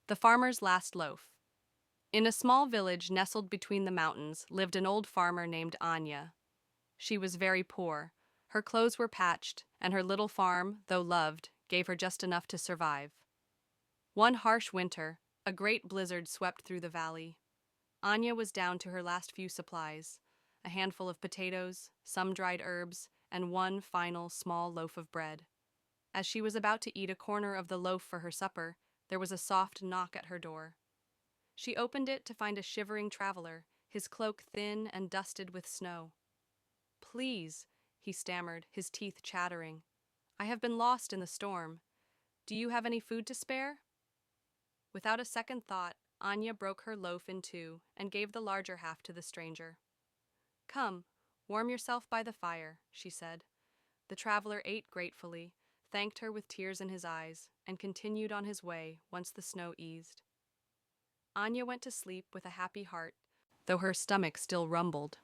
The Farmer's Last Loaf. In a small village nestled between the mountains lived an old farmer named Anya. She was very poor. Her clothes were patched, and her little farm, though loved, gave her just enough to survive. One harsh winter, a great blizzard swept through the valley. Anya was down to her last few supplies, a handful of potatoes, some dried herbs, and one final small loaf of bread. As she was about to eat a corner of the loaf for her supper, there was a soft knock at her door. She opened it to find a shivering traveler, his cloak thin and dusted with snow. "Please," he stammered, his teeth chattering. "I have been lost in the storm. Do you have any food to spare?" Without a second thought, Anya broke her loaf in two and gave the larger half to the stranger. "Come, warm yourself by the fire," she said. The traveler ate gratefully, thanked her with tears in his eyes, and continued on his way once the snow eased. Anya went to sleep with a happy heart, though her stomach still rumbled.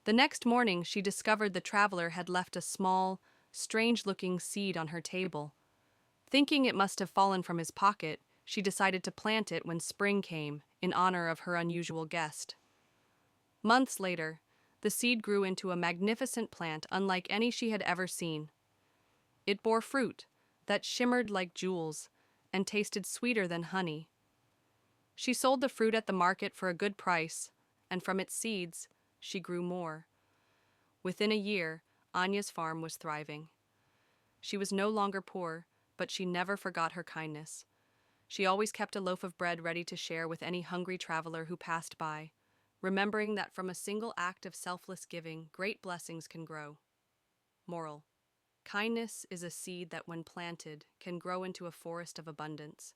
The next morning she discovered the traveler had left a small, strange-looking seed on her table. Thinking it must have fallen from his pocket, she decided to plant it when spring came, in honor of her unusual guest. Months later, the seed grew into a magnificent plant unlike any she had ever seen. It bore fruit that shimmered like jewels and tasted sweeter than honey. She sold the fruit at the market for a good price, and from its seeds, she grew more. Within a year, Anya's farm was thriving. She was no longer poor, but she never forgot her kindness. She always kept a loaf of bread ready to share with any hungry traveler who passed by, remembering that from a single act of selfless giving, great blessings can grow. Moral: kindness is a seed that, when planted, can grow into a forest of abundance.